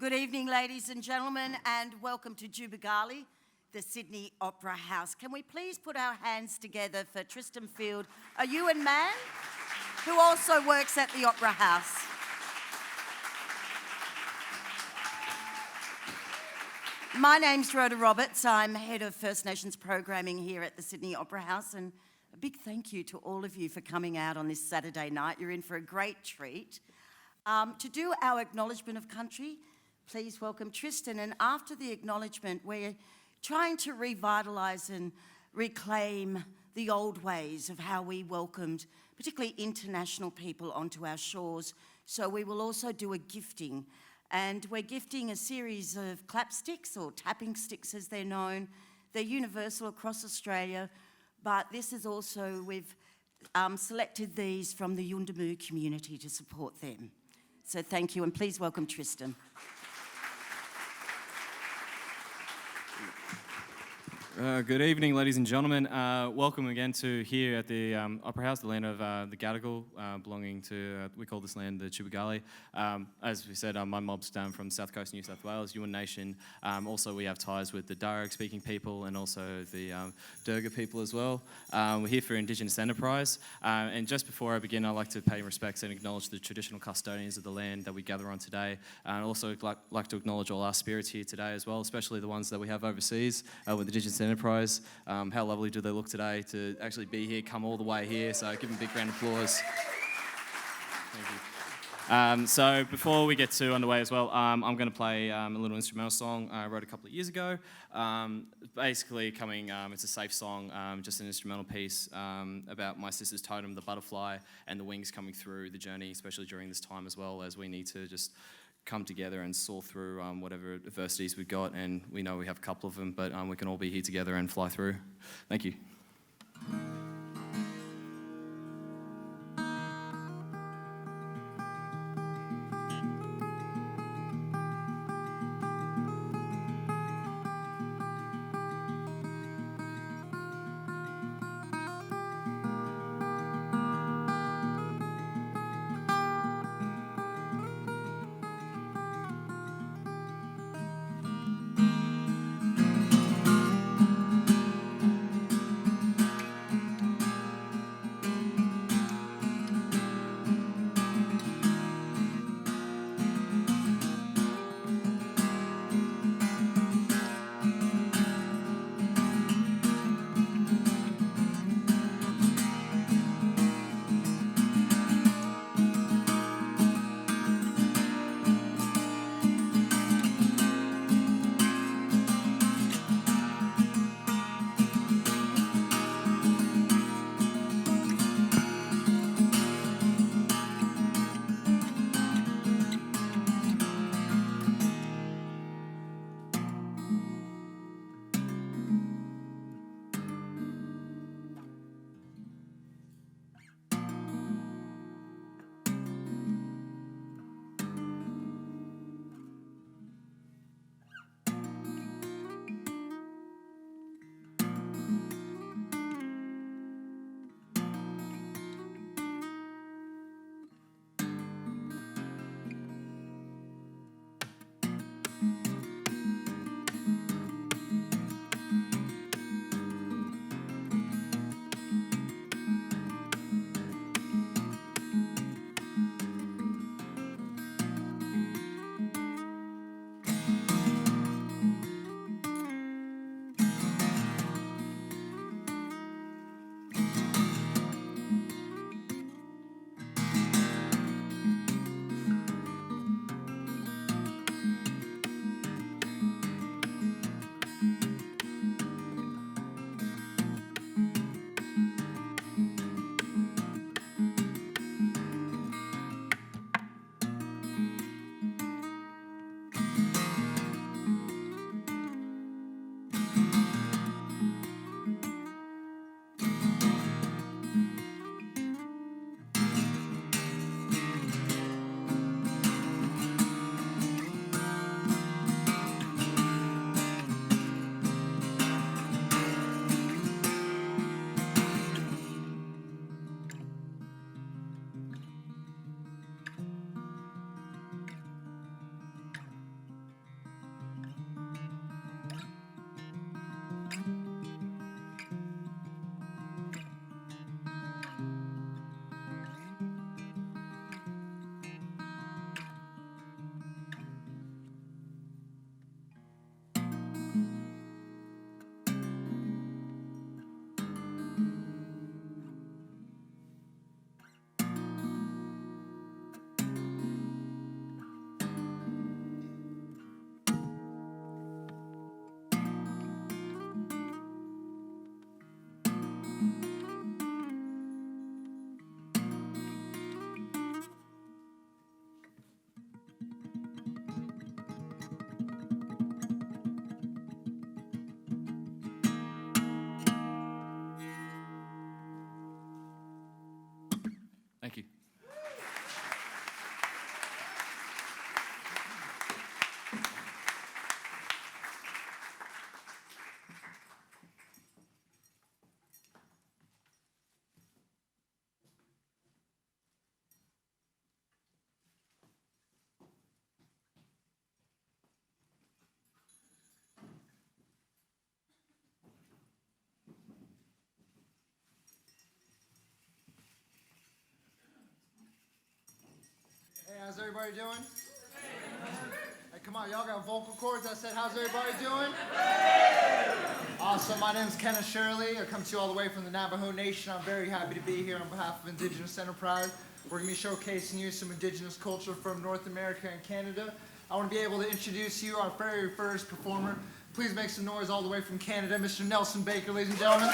Good evening, ladies and gentlemen, and welcome to Jubilee, the Sydney Opera House. Can we please put our hands together for Tristan Field, a Yuin man, who also works at the Opera House. My name's Rhoda Roberts. I'm Head of First Nations Programming here at the Sydney Opera House, and a big thank you to all of you for coming out on this Saturday night. You're in for a great treat. To do our acknowledgement of country, please welcome Tristan. And after the acknowledgement, we're trying to revitalise and reclaim the old ways of how we welcomed particularly international people onto our shores. So we will also do a gifting. And we're gifting a series of clap sticks, or tapping sticks as they're known. They're universal across Australia, but this is also, we've selected these from the Yundamu community to support them. So thank you, and please welcome Tristan. Good evening, ladies and gentlemen. Welcome again to here at the Opera House, the land of the Gadigal, belonging to, we call this land the Jubilee. As we said, my mob's down from South Coast New South Wales, Yuin Nation. Also, we have ties with the Darug-speaking people and also the Durga people as well. We're here for Indigenous Enterprise. And just before I begin, I'd like to pay respects and acknowledge the traditional custodians of the land that we gather on today. And also like to acknowledge all our spirits here today as well, especially the ones that we have overseas with Indigenous Enterprise. How lovely do they look today to actually be here, come all the way here, so give them a big round of applause. Thank you. So before we get too underway as well, I'm going to play a little instrumental song I wrote a couple of years ago. Basically it's a safe song, just an instrumental piece about my sister's totem, the butterfly, and the wings coming through the journey, especially during this time as well, as we need to just come together and saw through whatever adversities we've got, and we know we have a couple of them, but we can all be here together and fly through. Thank you. Thank you. Hey, how's everybody doing? Hey, come on, y'all got vocal cords that said, how's everybody doing? Awesome, my name is Kenneth Shirley. I come to you all the way from the Navajo Nation. I'm very happy to be here on behalf of Indigenous Enterprise. We're going to be showcasing you some Indigenous culture from North America and Canada. I want to be able to introduce you our very first performer. Please make some noise all the way from Canada, Mr. Nelson Baker, ladies and gentlemen.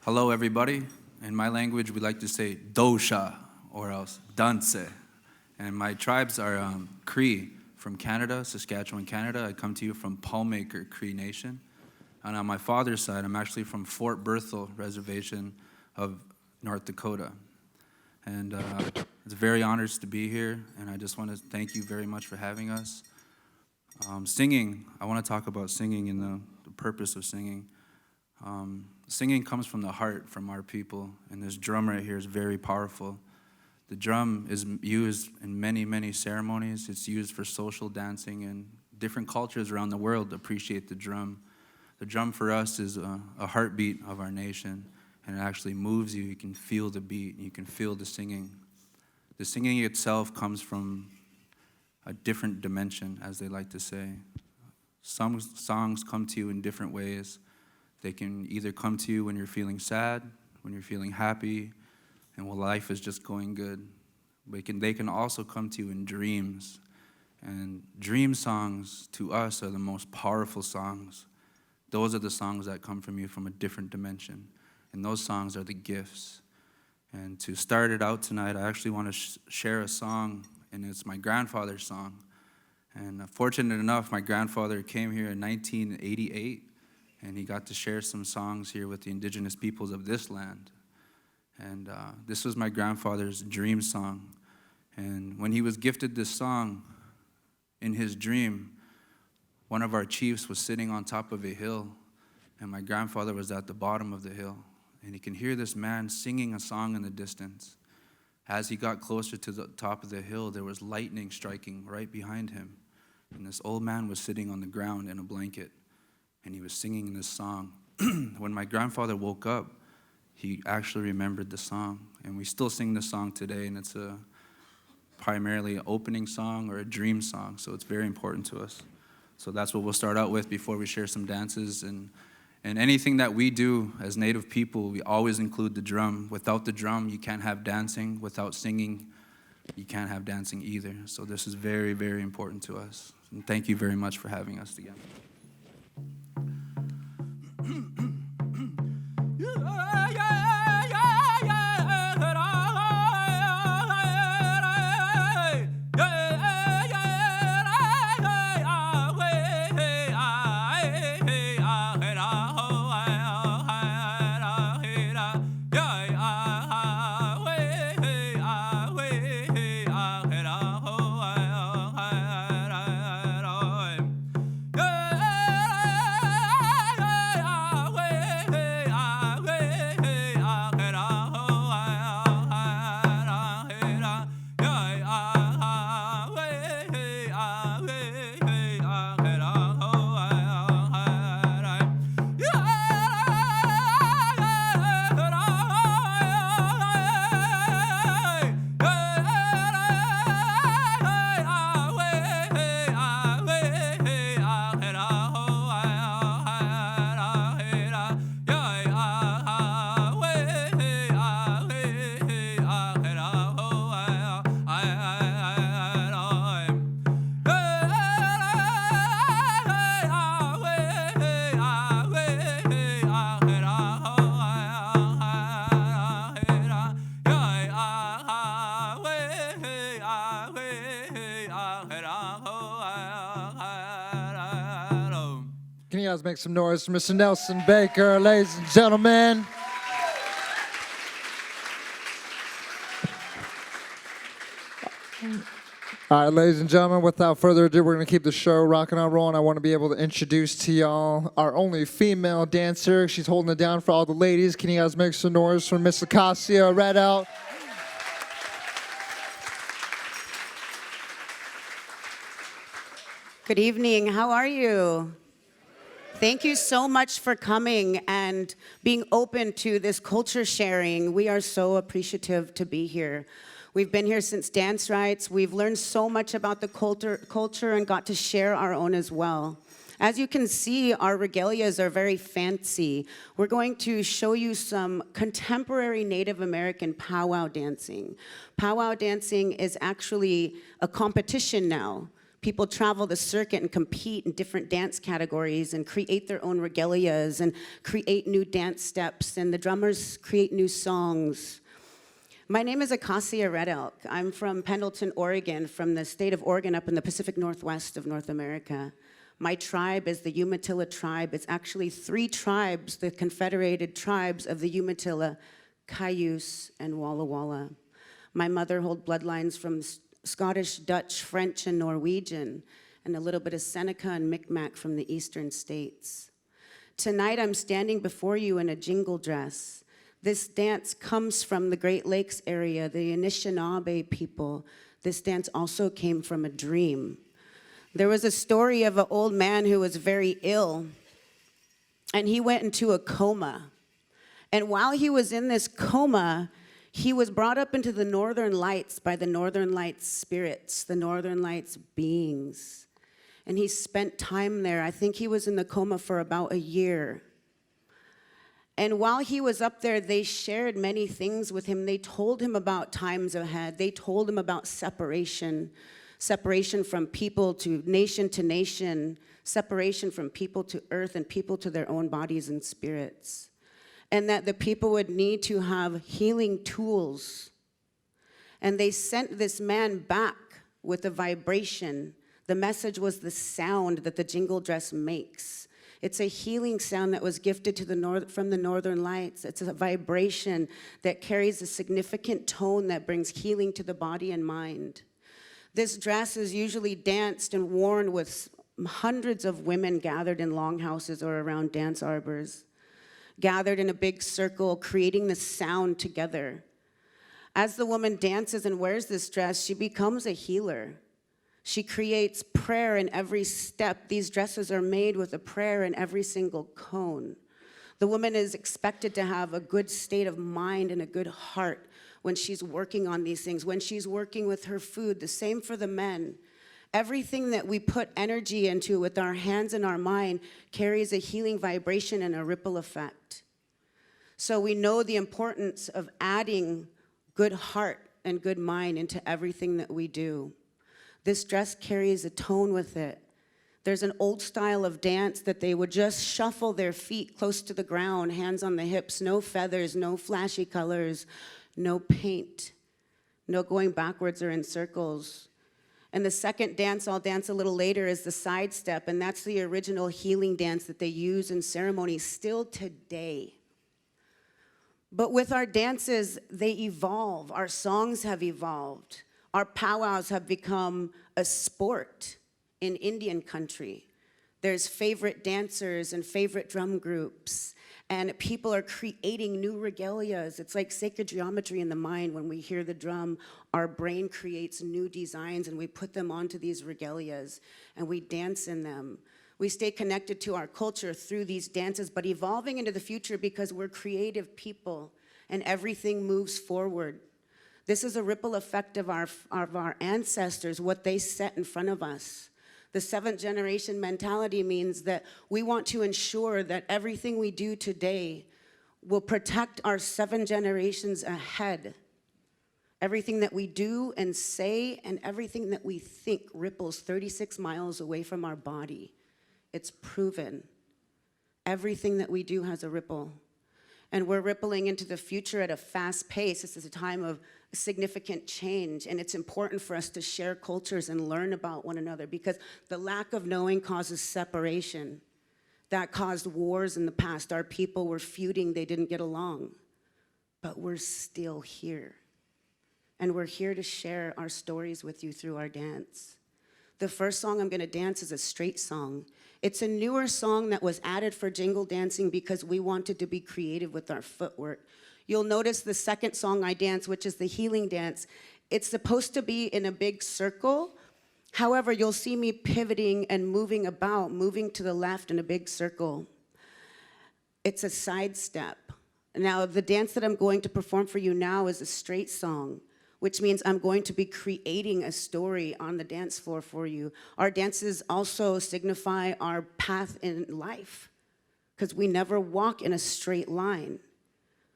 Hello, everybody. In my language, we like to say dosha, or else danse. And my tribes are Cree from Canada, Saskatchewan, Canada. I come to you from Palmaker Cree Nation. And on my father's side, I'm actually from Fort Berthold Reservation of North Dakota. And it's very honored to be here, and I just want to thank you very much for having us. Singing, I want to talk about singing and the purpose of singing. Singing comes from the heart, from our people, and this drum right here is very powerful. The drum is used in many, many ceremonies. It's used for social dancing, and different cultures around the world appreciate the drum. The drum for us is a heartbeat of our nation, and it actually moves you. You can feel the beat, you can feel the singing. The singing itself comes from a different dimension, as they like to say. Some songs come to you in different ways. They can either come to you when you're feeling sad, when you're feeling happy, and when life is just going good. They can also come to you in dreams. And dream songs, to us, are the most powerful songs. Those are the songs that come from you from a different dimension. And those songs are the gifts. And to start it out tonight, I actually want to share a song, and it's my grandfather's song. And fortunate enough, my grandfather came here in 1988, and he got to share some songs here with the indigenous peoples of this land. And this was my grandfather's dream song. And when he was gifted this song, in his dream, one of our chiefs was sitting on top of a hill, and my grandfather was at the bottom of the hill. And he can hear this man singing a song in the distance. As he got closer to the top of the hill, there was lightning striking right behind him. And this old man was sitting on the ground in a blanket, and he was singing this song. When my grandfather woke up, he actually remembered the song. And we still sing this song today, and it's primarily an opening song or a dream song, so it's very important to us. So that's what we'll start out with before we share some dances. And anything that we do as Native people, we always include the drum. Without the drum, you can't have dancing. Without singing, you can't have dancing either. So this is very, very important to us. And thank you very much for having us together. make some noise for Mr. Nelson Baker, ladies and gentlemen. All right, ladies and gentlemen, without further ado, we're going to keep the show rocking and rolling. I want to be able to introduce to y'all our only female dancer. She's holding it down for all the ladies. Can you guys make some noise for Miss Acosia Red Elk? Good evening. How are you? Thank you so much for coming and being open to this culture sharing. We are so appreciative to be here. We've been here since Dance Rites. We've learned so much about the culture and got to share our own as well. As you can see, our regalias are very fancy. We're going to show you some contemporary Native American powwow dancing. Powwow dancing is actually a competition now. People travel the circuit and compete in different dance categories and create their own regalias and create new dance steps, and the drummers create new songs. My name is Acosia Red Elk. I'm from Pendleton, Oregon, from the state of Oregon up in the Pacific Northwest of North America. My tribe is the Umatilla tribe. It's actually 3 tribes, the confederated tribes of the Umatilla, Cayuse, and Walla Walla. My mother holds bloodlines from Scottish, Dutch, French, and Norwegian, and a little bit of Seneca and Micmac from the eastern states. Tonight I'm standing before you in a jingle dress. This dance comes from the Great Lakes area, the Anishinaabe people. This dance also came from a dream. There was a story of an old man who was very ill, and he went into a coma. And while he was in this coma, he was brought up into the Northern Lights by the Northern Lights spirits, the Northern Lights beings. And he spent time there. I think he was in the coma for about a year. And while he was up there, they shared many things with him. They told him about times ahead. They told him about separation from people to nation, separation from people to earth and people to their own bodies and spirits. And that the people would need to have healing tools. And they sent this man back with a vibration. The message was the sound that the jingle dress makes. It's a healing sound that was gifted to from the Northern Lights. It's a vibration that carries a significant tone that brings healing to the body and mind. This dress is usually danced and worn with hundreds of women gathered in longhouses or around dance arbors, gathered in a big circle, creating the sound together. As the woman dances and wears this dress, she becomes a healer. She creates prayer in every step. These dresses are made with a prayer in every single cone. The woman is expected to have a good state of mind and a good heart when she's working on these things, when she's working with her food. The same for the men. Everything that we put energy into with our hands and our mind carries a healing vibration and a ripple effect. So we know the importance of adding good heart and good mind into everything that we do. This dress carries a tone with it. There's an old style of dance that they would just shuffle their feet close to the ground, hands on the hips, no feathers, no flashy colors, no paint, no going backwards or in circles. And the second dance I'll dance a little later is the side step, and that's the original healing dance that they use in ceremonies still today. But with our dances, they evolve. Our songs have evolved. Our powwows have become a sport in Indian country. There's favorite dancers and favorite drum groups, and people are creating new regalias. It's like sacred geometry in the mind. When we hear the drum, our brain creates new designs, and we put them onto these regalias, and we dance in them. We stay connected to our culture through these dances, but evolving into the future because we're creative people, and everything moves forward. This is a ripple effect of our ancestors, what they set in front of us. The 7th generation mentality means that we want to ensure that everything we do today will protect our 7 generations ahead. Everything that we do and say and everything that we think ripples 36 miles away from our body. It's proven. Everything that we do has a ripple. And we're rippling into the future at a fast pace. This is a time of significant change, and it's important for us to share cultures and learn about one another because the lack of knowing causes separation. that caused wars in the past. Our people were feuding, they didn't get along. But we're still here. And we're here to share our stories with you through our dance. The first song I'm gonna dance is a straight song. It's a newer song that was added for jingle dancing because we wanted to be creative with our footwork. You'll notice the second song I dance, which is the healing dance. It's supposed to be in a big circle. However, you'll see me pivoting and moving about, moving to the left in a big circle. It's a side step. Now, the dance that I'm going to perform for you now is a straight song, which means I'm going to be creating a story on the dance floor for you. Our dances also signify our path in life, because we never walk in a straight line.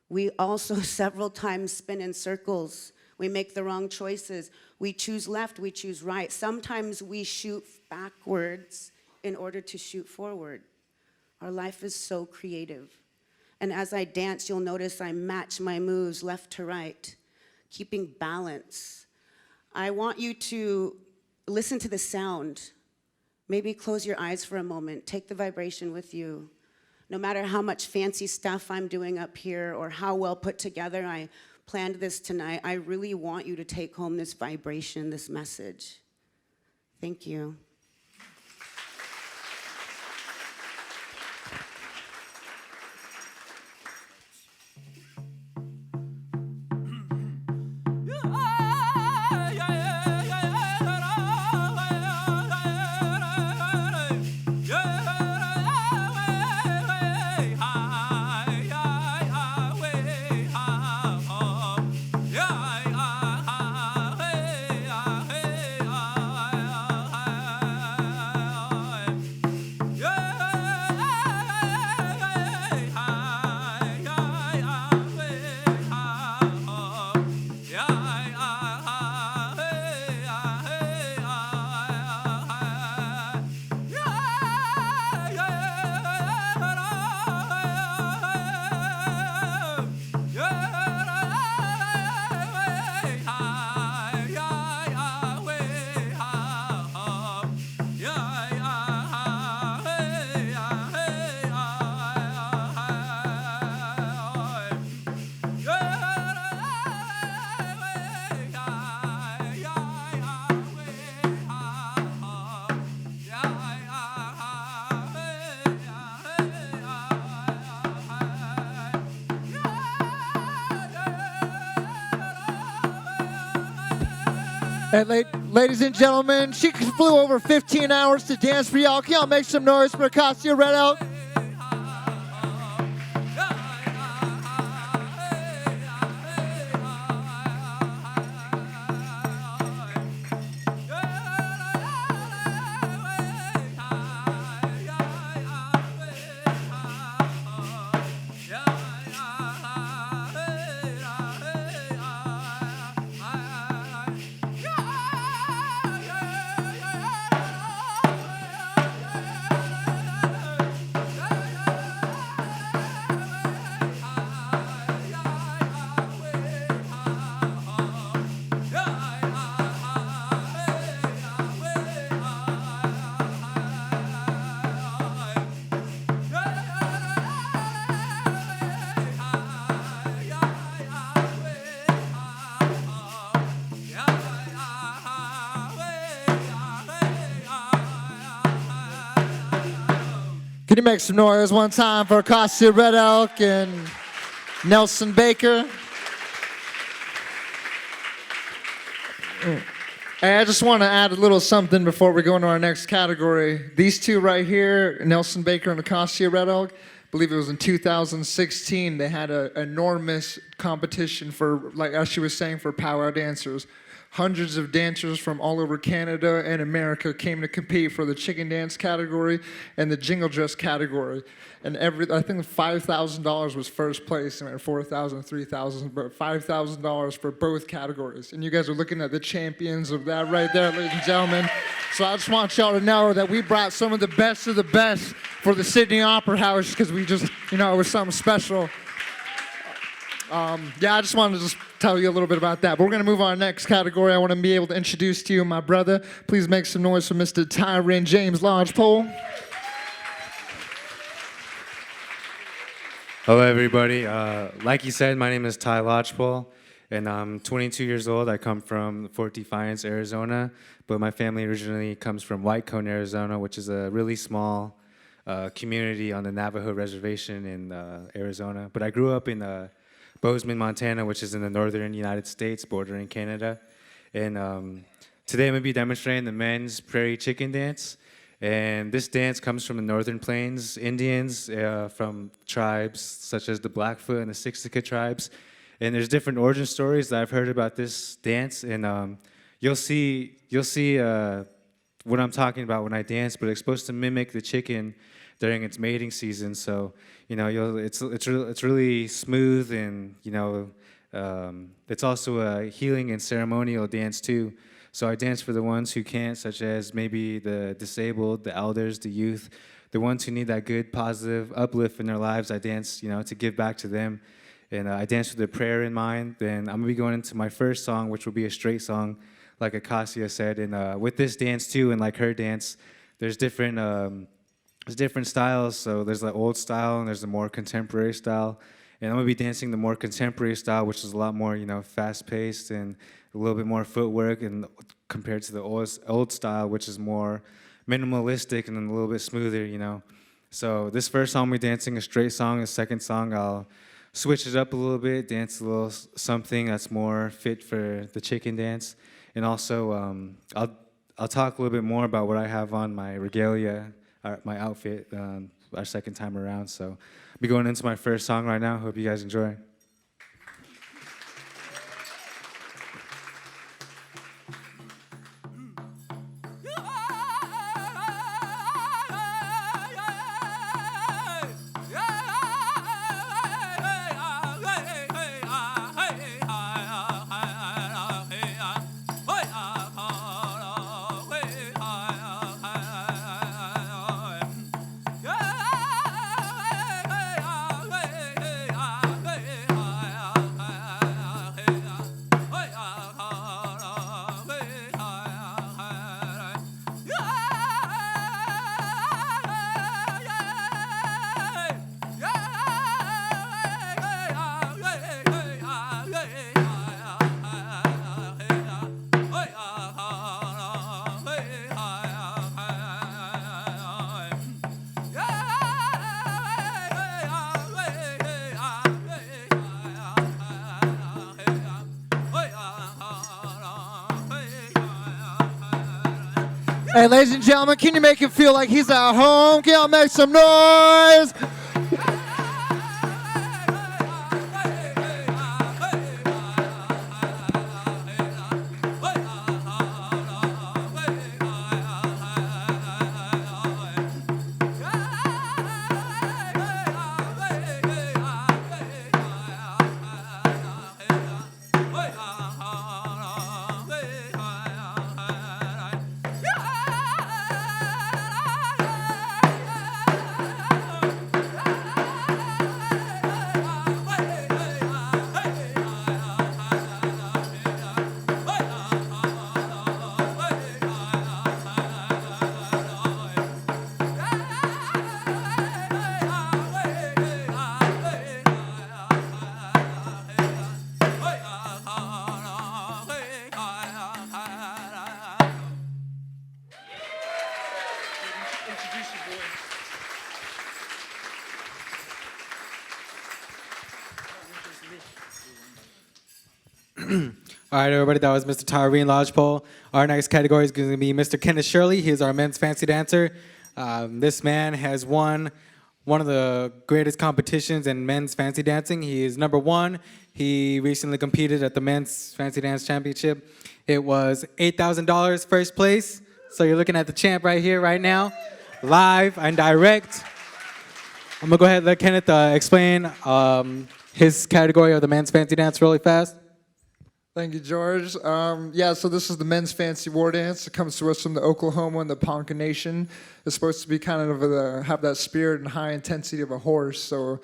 We also several times spin in circles. We make the wrong choices. We choose left, we choose right. Sometimes we shoot backwards in order to shoot forward. Our life is so creative. And as I dance, you'll notice I match my moves left to right, keeping balance. I want you to listen to the sound. Maybe close your eyes for a moment. Take the vibration with you. No matter how much fancy stuff I'm doing up here or how well put together I planned this tonight, I really want you to take home this vibration, this message. Thank you. And ladies and gentlemen, she flew over 15 hours to dance for y'all. Can y'all make some noise for Acosia Red Elk? Can you make some noise one time for Acosia Red Elk and Nelson Baker? Hey, I just want to add a little something before we go into our next category. These two right here, Nelson Baker and Acosia Red Elk, I believe it was in 2016, they had an enormous competition for, like as she was saying, for powwow dancers. Hundreds of dancers from all over Canada and America came to compete for the chicken dance category and the jingle dress category. And I think $5,000 was first place, and $4,000, $3,000, but $5,000 for both categories. And you guys are looking at the champions of that right there, ladies and gentlemen. So I just want y'all to know that we brought some of the best for the Sydney Opera House, because we just, it was something special. I just wanted to tell you a little bit about that. But we're going to move on to the next category. I want to be able to introduce to you my brother. Please make some noise for Mr. Ty James Lodgepole. Hello, everybody. Like you said, my name is Ty Lodgepole, and I'm 22 years old. I come from Fort Defiance, Arizona, but my family originally comes from White Cone, Arizona, which is a really small community on the Navajo reservation in Arizona. But I grew up in Bozeman, Montana, which is in the northern United States, bordering Canada. And today I'm going to be demonstrating the men's Prairie chicken dance. And this dance comes from the Northern Plains Indians, from tribes such as the Blackfoot and the Siksika tribes. And there's different origin stories that I've heard about this dance, and you'll see what I'm talking about when I dance. But it's supposed to mimic the chicken during its mating season. So it's really smooth, and it's also a healing and ceremonial dance too. So I dance for the ones who can't, such as maybe the disabled, the elders, the youth, the ones who need that good, positive uplift in their lives. I dance, to give back to them. And I dance with a prayer in mind. Then I'm going to be going into my first song, which will be a straight song, like Acosia said. And with this dance, too, and like her dance, there's different styles. So there's the old style, and there's the more contemporary style. And I'm going to be dancing the more contemporary style, which is a lot more, fast-paced and a little bit more footwork, and compared to the old style, which is more minimalistic and a little bit smoother, So this first song, we're dancing a straight song. The second song, I'll switch it up a little bit, dance a little something that's more fit for the chicken dance. And also, I'll talk a little bit more about what I have on my regalia, my outfit, our second time around. So I'll be going into my first song right now. Hope you guys enjoy. Hey, ladies and gentlemen, can you make him feel like he's at home? Can y'all make some noise? All right, everybody, that was Mr. Ty Lodgepole. Our next category is going to be Mr. Kenneth Shirley. He is our men's fancy dancer. This man has won one of the greatest competitions in men's fancy dancing. He is #1. He recently competed at the Men's Fancy Dance Championship. It was $8,000 first place. So you're looking at the champ right here, right now, live and direct. I'm going to go ahead and let Kenneth explain his category of the men's fancy dance really fast. Thank you, George. So this is the men's fancy war dance. It comes to us from the Oklahoma and the Ponca Nation. It's supposed to be kind of have that spirit and high intensity of a horse. So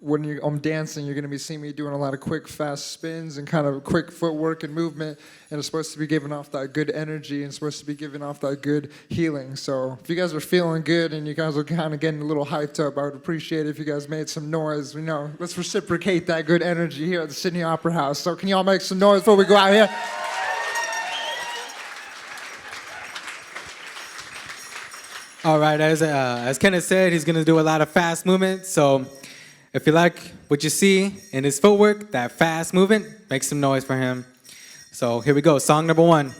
when I'm dancing, you're going to be seeing me doing a lot of quick, fast spins and kind of quick footwork and movement. And it's supposed to be giving off that good energy and supposed to be giving off that good healing. So if you guys are feeling good and you guys are kind of getting a little hyped up, I would appreciate it if you guys made some noise. Let's reciprocate that good energy here at the Sydney Opera House. So can you all make some noise before we go out here? All right, as Kenneth said, he's going to do a lot of fast movement. So if you like what you see in his footwork, that fast movement, make some noise for him. So here we go, song number 1.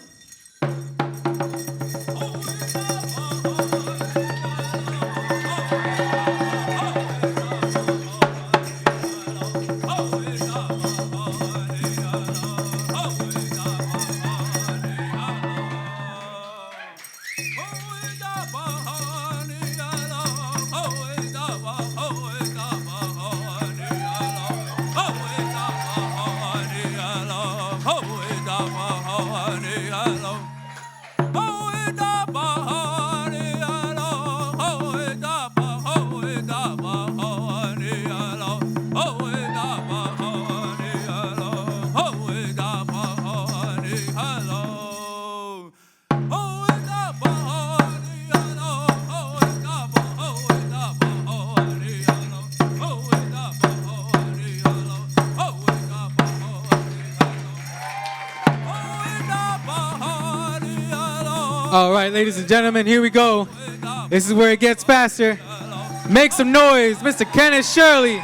All right, ladies and gentlemen, here we go. This is where it gets faster. Make some noise, Mr. Kenneth Shirley.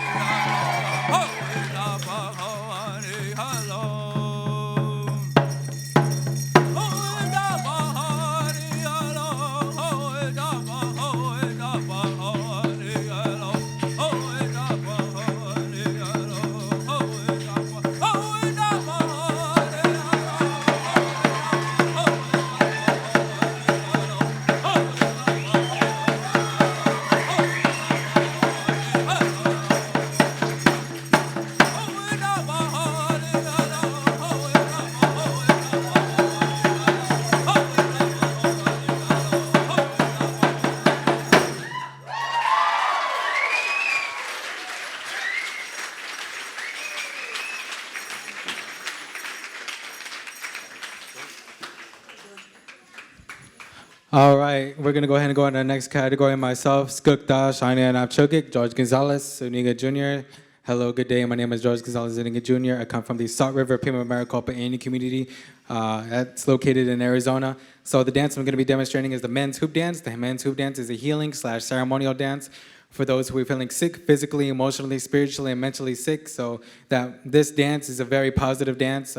All right, we're going to go ahead and go on to the next category. Myself, Skukta, Shania, and Abchogik, Jorge Gonzales-Zuniga Jr. Hello, good day. My name is Jorge Gonzales-Zuniga Jr. I come from the River Pima-Maricopa Indian Community. That's located in Arizona. So the dance I'm going to be demonstrating is the men's hoop dance. The men's hoop dance is a healing/ceremonial dance for those who are feeling sick, physically, emotionally, spiritually, and mentally sick. So that this dance is a very positive dance.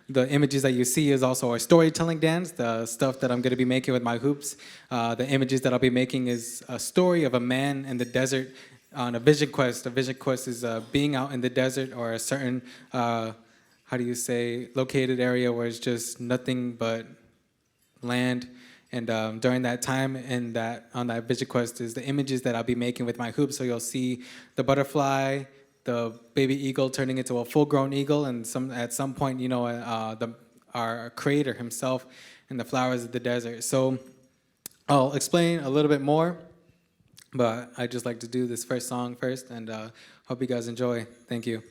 The images that you see is also a storytelling dance, the stuff that I'm going to be making with my hoops. The images that I'll be making is a story of a man in the desert on a vision quest. A vision quest is being out in the desert or a certain, located area where it's just nothing but land. And during that time and on that vision quest is the images that I'll be making with my hoops. So you'll see the butterfly, the baby eagle turning into a full-grown eagle, and at some point, our creator himself and the flowers of the desert. So I'll explain a little bit more, but I just like to do this first song first, and hope you guys enjoy. Thank you.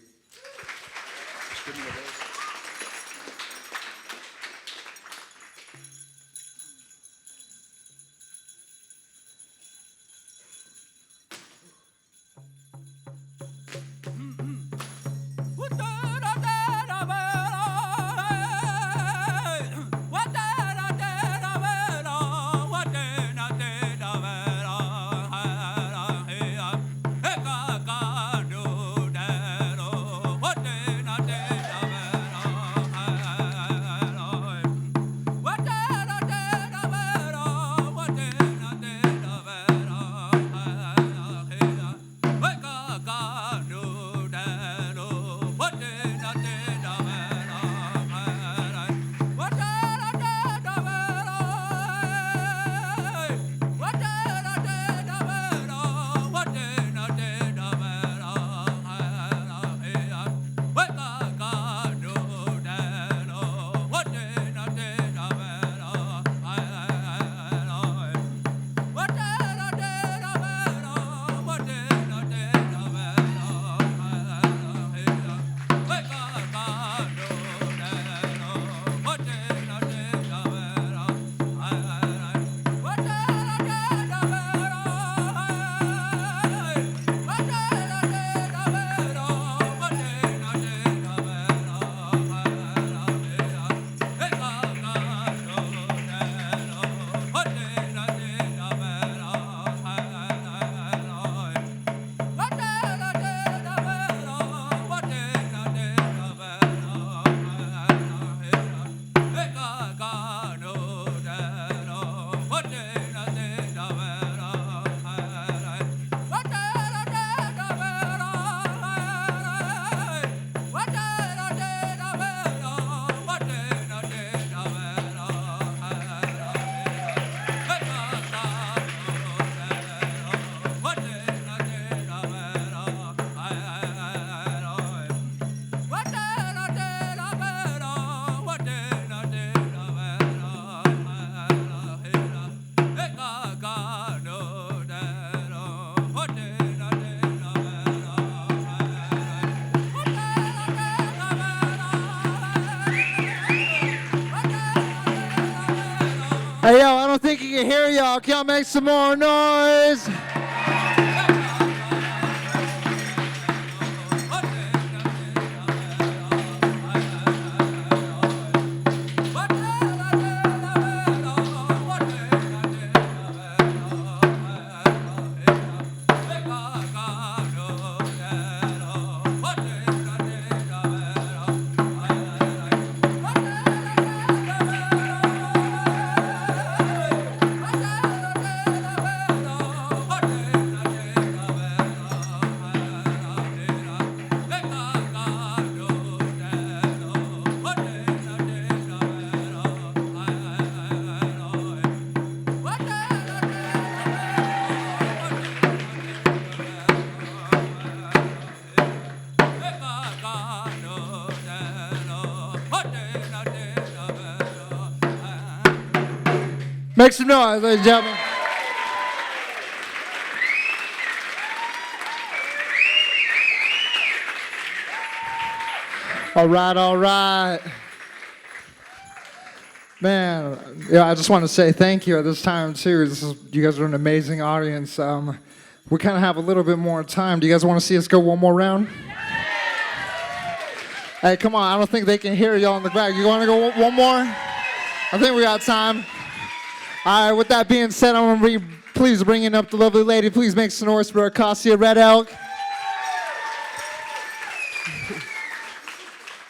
Hey, yo, I don't think you can hear y'all. Can y'all make some more noise? Make some noise, ladies and gentlemen. All right, all right. Man, yeah, I just want to say thank you at this time, too. You guys are an amazing audience. We kind of have a little bit more time. Do you guys want to see us go one more round? Hey, come on. I don't think they can hear y'all in the back. You want to go one more? I think we got time. All right, with that being said, I'm going to please bringing up the lovely lady. Please make some noise for Acosia Red Elk.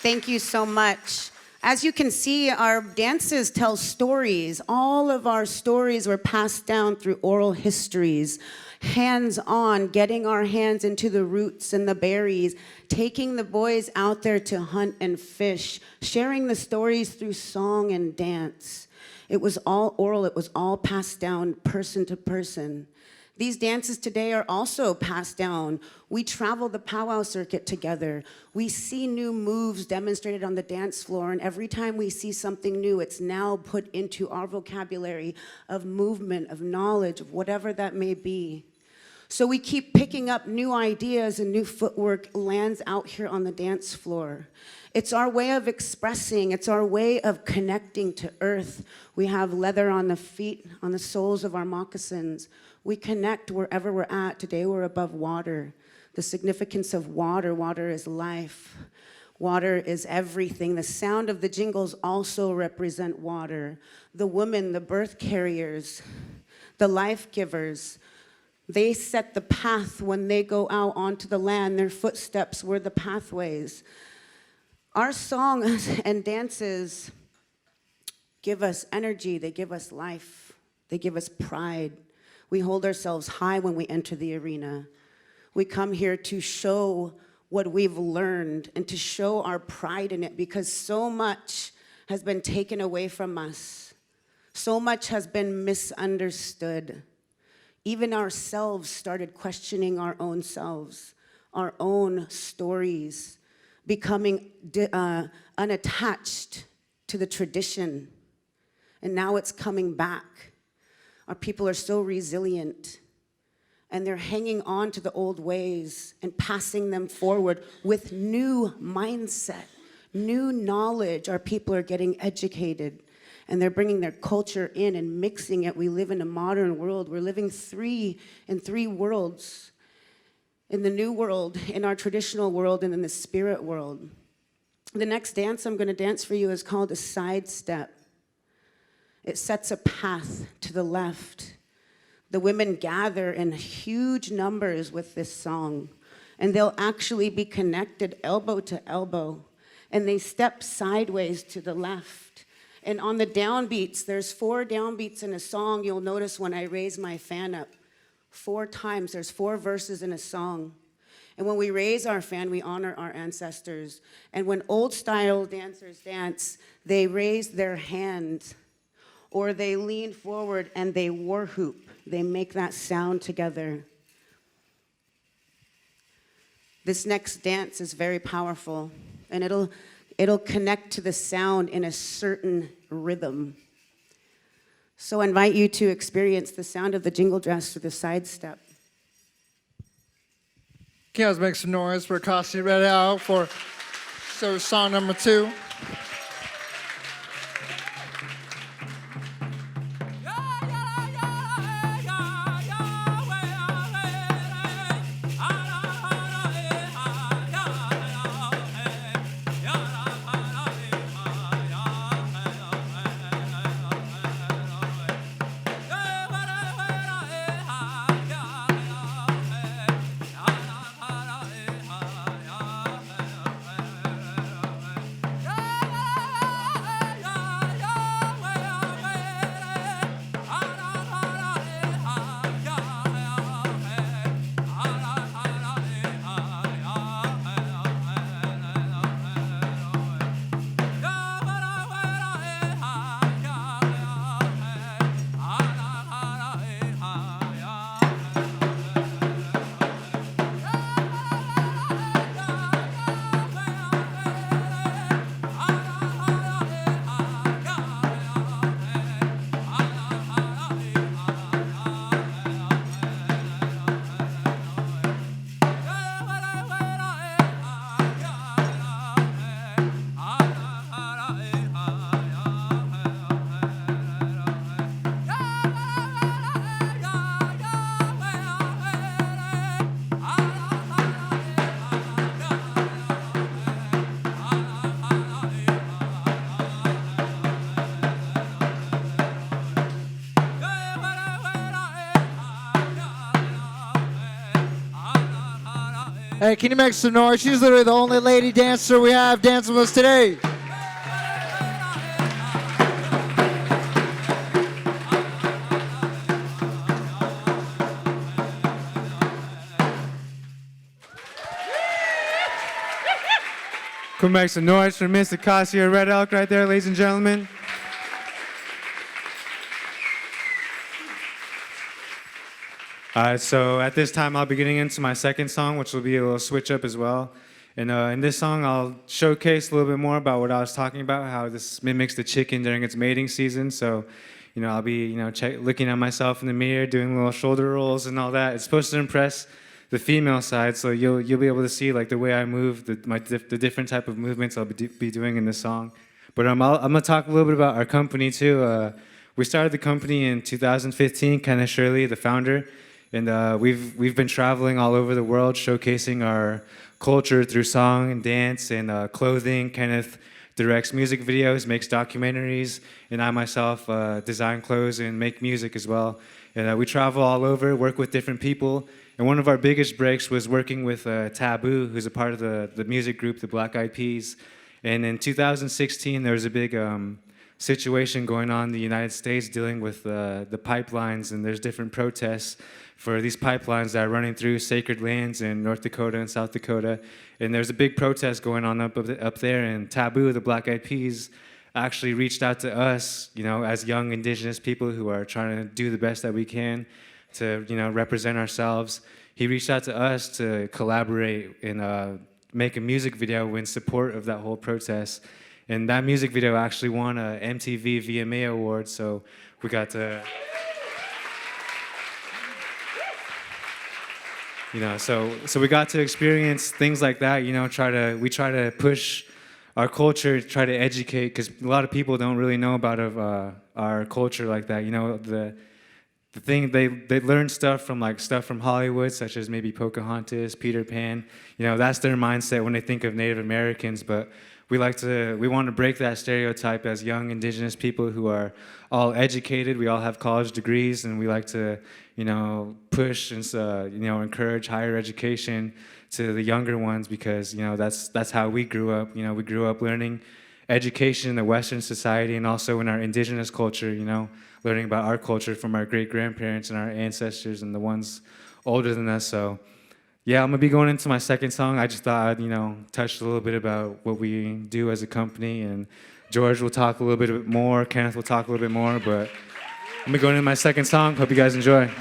Thank you so much. As you can see, our dances tell stories. All of our stories were passed down through oral histories, hands-on, getting our hands into the roots and the berries, taking the boys out there to hunt and fish, sharing the stories through song and dance. It was all oral, it was all passed down person to person. These dances today are also passed down. We travel the powwow circuit together. We see new moves demonstrated on the dance floor, and every time we see something new, it's now put into our vocabulary of movement, of knowledge, of whatever that may be. So we keep picking up new ideas and new footwork lands out here on the dance floor. It's our way of expressing, it's our way of connecting to earth. We have leather on the feet, on the soles of our moccasins. We connect wherever we're at. Today we're above water. The significance of water, water is life. Water is everything. The sound of the jingles also represent water. The women, the birth carriers, the life givers, they set the path when they go out onto the land. Their footsteps were the pathways. Our songs and dances give us energy, they give us life, they give us pride. We hold ourselves high when we enter the arena. We come here to show what we've learned and to show our pride in it, because so much has been taken away from us. So much has been misunderstood. Even ourselves started questioning our own selves, our own stories, becoming unattached to the tradition. And now it's coming back. Our people are so resilient, and they're hanging on to the old ways and passing them forward with new mindset, new knowledge. Our people are getting educated, and they're bringing their culture in and mixing it. We live in a modern world. We're living in three worlds. In the new world, in our traditional world, and in the spirit world. The next dance I'm going to dance for you is called a sidestep. It sets a path to the left. The women gather in huge numbers with this song, and they'll actually be connected elbow to elbow, and they step sideways to the left. And on the downbeats, there's 4 downbeats in a song. You'll notice when I raise my fan up. 4 times, there's 4 verses in a song. And when we raise our fan, we honor our ancestors. And when old style dancers dance, they raise their hand, or they lean forward and they war hoop. They make that sound together. This next dance is very powerful, and it'll connect to the sound in a certain rhythm. So I invite you to experience the sound of the jingle dress through the sidestep. Can you guys make some noise for Acosia Red Elk for song number 2? Hey, can you make some noise? She's literally the only lady dancer we have dancing with us today. Come make some noise for Miss Acosia Red Elk right there, ladies and gentlemen. So at this time, I'll be getting into my second song, which will be a little switch up as well. And in this song, I'll showcase a little bit more about what I was talking about, how this mimics the chicken during its mating season. So, I'll be, looking at myself in the mirror, doing little shoulder rolls and all that. It's supposed to impress the female side, so you'll be able to see like the way I move, the different type of movements I'll be doing in this song. But I'm gonna talk a little bit about our company too. We started the company in 2015. Kenneth Shirley, the founder, and we've been traveling all over the world, showcasing our culture through song and dance and clothing. Kenneth directs music videos, makes documentaries, and I myself design clothes and make music as well. And we travel all over, work with different people. And one of our biggest breaks was working with Taboo, who's a part of the music group, the Black Eyed Peas. And in 2016, there was a big situation going on in the United States dealing with the pipelines, and there's different protests for these pipelines that are running through sacred lands in North Dakota and South Dakota. And there's a big protest going on up there, and Taboo, the Black Eyed Peas, actually reached out to us, as young Indigenous people who are trying to do the best that we can to represent ourselves. He reached out to us to collaborate and make a music video in support of that whole protest. And that music video actually won a MTV VMA award, so we got to, so we got to experience things like that. We try to push our culture, try to educate, because a lot of people don't really know about our culture like that. The thing they learn stuff from Hollywood, such as maybe Pocahontas, Peter Pan. That's their mindset when they think of Native Americans. But we want to break that stereotype as young Indigenous people who are all educated. We all have college degrees, and we like to push and encourage higher education to the younger ones, because that's how we grew up. We grew up learning education in the Western society and also in our Indigenous culture. Learning about our culture from our great-grandparents and our ancestors and the ones older than us. So, yeah, I'm going to be going into my second song. I just thought I'd, touch a little bit about what we do as a company, and George will talk a little bit more, Kenneth will talk a little bit more, but I'm going to go into my second song. Hope you guys enjoy.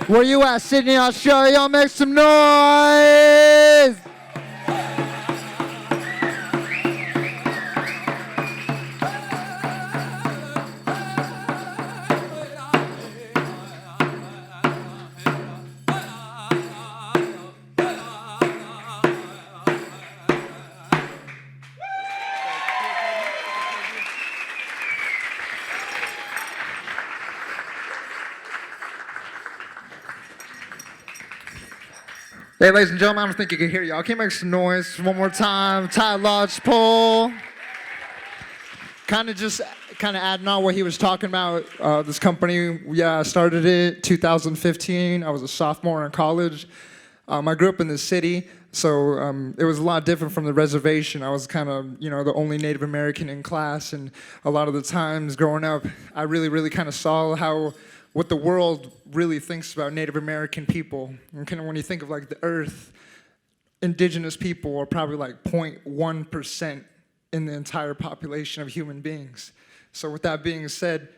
Where you at, Sydney, Australia? Y'all make some noise! Hey, ladies and gentlemen, I don't think you can hear y'all. Can you make some noise one more time? Ty Lodgepole. Kind of adding on what he was talking about. This company, I started it 2015. I was a sophomore in college. I grew up in the city, so it was a lot different from the reservation. I was kind of, the only Native American in class, and a lot of the times growing up, I really kind of saw what the world really thinks about Native American people. And kind of when you think of like the earth, indigenous people are probably like 0.1% in the entire population of human beings. So with that being said,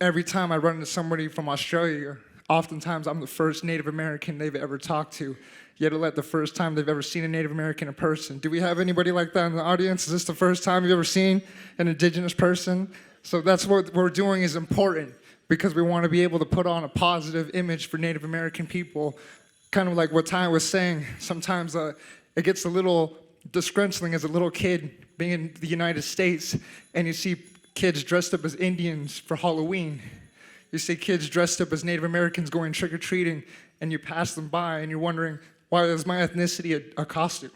every time I run into somebody from Australia, oftentimes I'm the first Native American they've ever talked to, yet alone the first time they've ever seen a Native American in person. Do we have anybody like that in the audience? Is this the first time you've ever seen an indigenous person? So that's what we're doing is important, because we want to be able to put on a positive image for Native American people. Kind of like what Ty was saying, sometimes it gets a little disgruntling as a little kid being in the United States, and you see kids dressed up as Indians for Halloween. You see kids dressed up as Native Americans going trick-or-treating, and you pass them by, and you're wondering, why is my ethnicity a costume?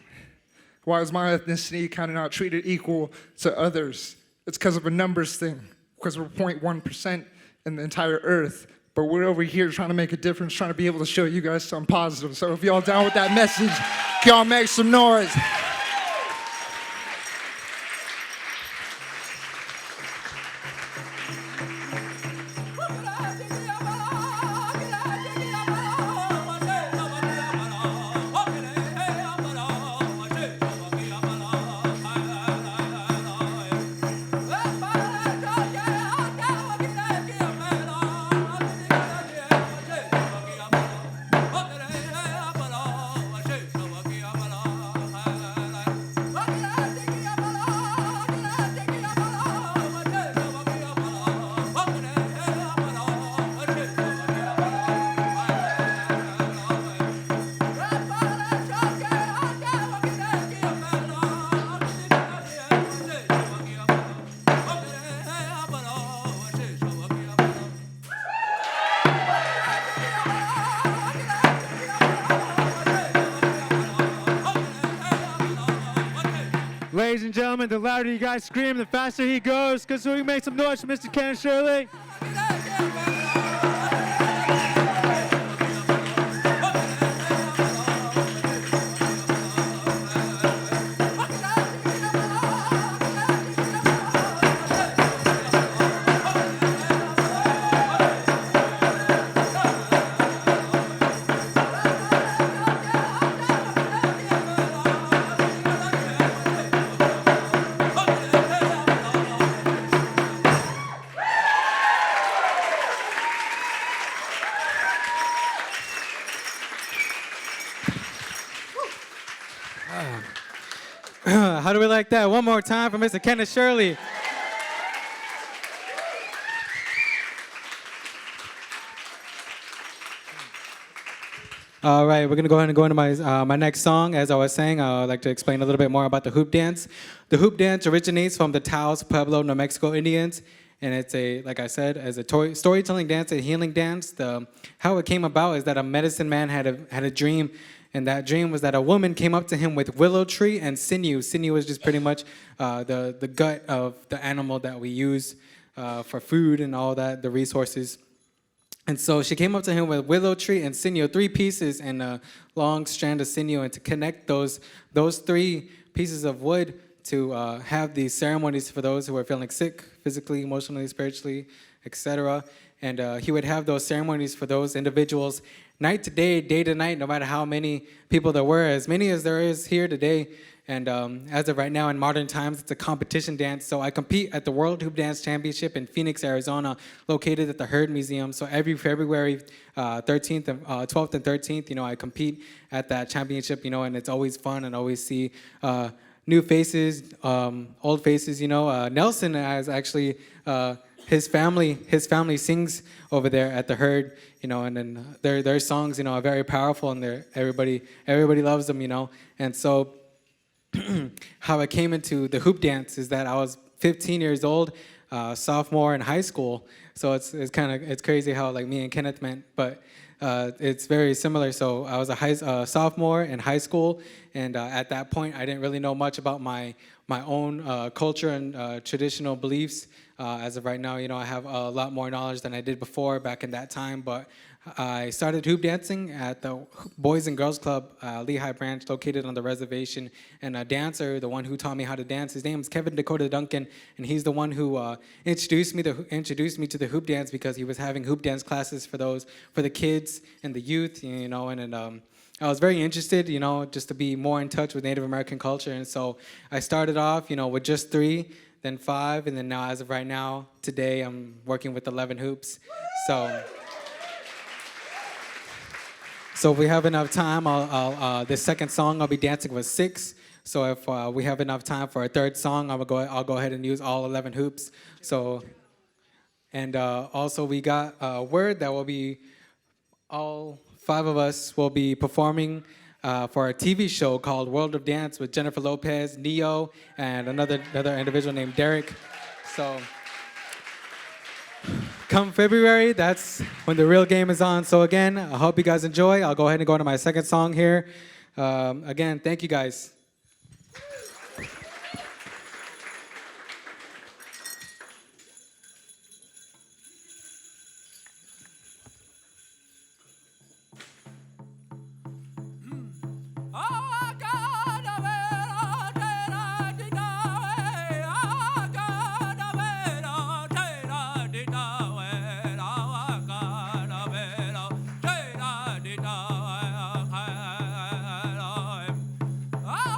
Why is my ethnicity kind of not treated equal to others? It's because of a numbers thing, because we're 0.1% in the entire earth, but we're over here trying to make a difference, trying to be able to show you guys something positive. So if y'all down with that message, can y'all make some noise? Ladies and gentlemen, the louder you guys scream, the faster he goes. Because we make some noise for Mr. Kenneth Shirley. How do we like that? One more time for Mr. Kenneth Shirley. All right, we're gonna go ahead and go into my next song. As I was saying, I would like to explain a little bit more about the hoop dance. The hoop dance originates from the Taos Pueblo, New Mexico Indians, and it's like I said, as a storytelling dance, a healing dance. How it came about is that a medicine man had a dream. And that dream was that a woman came up to him with willow tree and sinew. Sinew is just pretty much the gut of the animal that we use for food and all that, the resources. And so she came up to him with willow tree and sinew, 3 pieces and a long strand of sinew. And to connect those 3 pieces of wood to have these ceremonies for those who are feeling sick, physically, emotionally, spiritually, etc. And he would have those ceremonies for those individuals night to day to night, no matter how many people there were, as many as there is here today. And as of right now, in modern times, it's a competition dance. So I compete at the World Hoop Dance Championship in Phoenix, Arizona, located at the Heard Museum. So every February 12th and 13th, I compete at that championship, and it's always fun and always see new faces, old faces. Nelson has actually his family sings over there at the Heard, and then their songs, are very powerful, and everybody loves them, and so how I came into the hoop dance is that I was 15 years old, sophomore in high school. So it's crazy how like me and Kenneth met. But it's very similar. So I was a sophomore in high school, and at that point, I didn't really know much about my own culture and traditional beliefs. As of right now, I have a lot more knowledge than I did before back in that time. But I started hoop dancing at the Boys and Girls Club, Lehigh Branch, located on the reservation. And a dancer, the one who taught me how to dance, his name is Kevin Dakota Duncan, and he's the one who introduced me to the hoop dance because he was having hoop dance classes for the kids and the youth, and I was very interested, just to be more in touch with Native American culture. And so I started off, with just 3, then 5, and then now, as of right now, today, I'm working with 11 hoops. So if we have enough time, this second song I'll be dancing with 6. So if we have enough time for a third song, I'll go ahead and use all 11 hoops. So, and also we got word that all 5 of us will be performing for a TV show called World of Dance with Jennifer Lopez, Neo, and another individual named Derek. So come February, that's when the real game is on. So again, I hope you guys enjoy. I'll go ahead and go into my second song here. Again, thank you guys. Ah!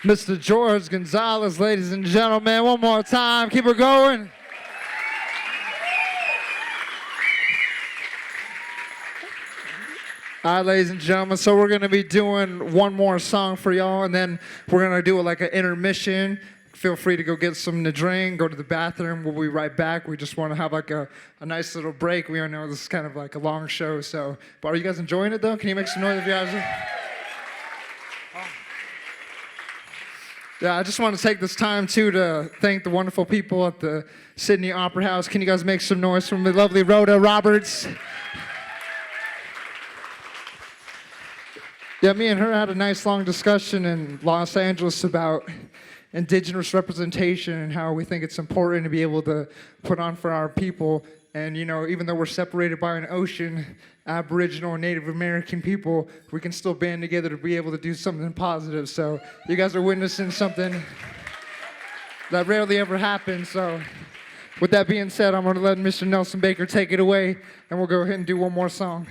Mr. Jorge Gonzales, ladies and gentlemen. One more time. Keep it going. All right, ladies and gentlemen, so we're going to be doing one more song for y'all, and then we're going to do like an intermission. Feel free to go get something to drink, go to the bathroom. We'll be right back. We just want to have like a nice little break. We all know this is kind of like a long show, so. But are you guys enjoying it, though? Can you make some noise if you guys are? Yeah, I just want to take this time, too, to thank the wonderful people at the Sydney Opera House. Can you guys make some noise from the lovely Rhoda Roberts? Yeah, me and her had a nice long discussion in Los Angeles about Indigenous representation and how we think it's important to be able to put on for our people. And, you know, even though we're separated by an ocean, Aboriginal and Native American people, we can still band together to be able to do something positive. So you guys are witnessing something that rarely ever happens. So with that being said, I'm going to let Mr. Nelson Baker take it away, and we'll go ahead and do one more song.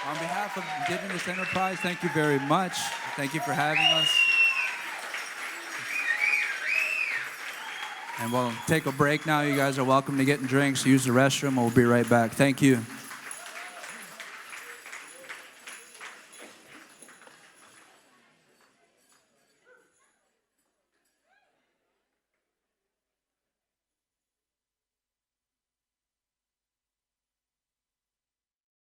On behalf of Indigenous Enterprise, thank you very much. Thank you for having us. And we'll take a break now. You guys are welcome to get drinks, use the restroom. We'll be right back. Thank you.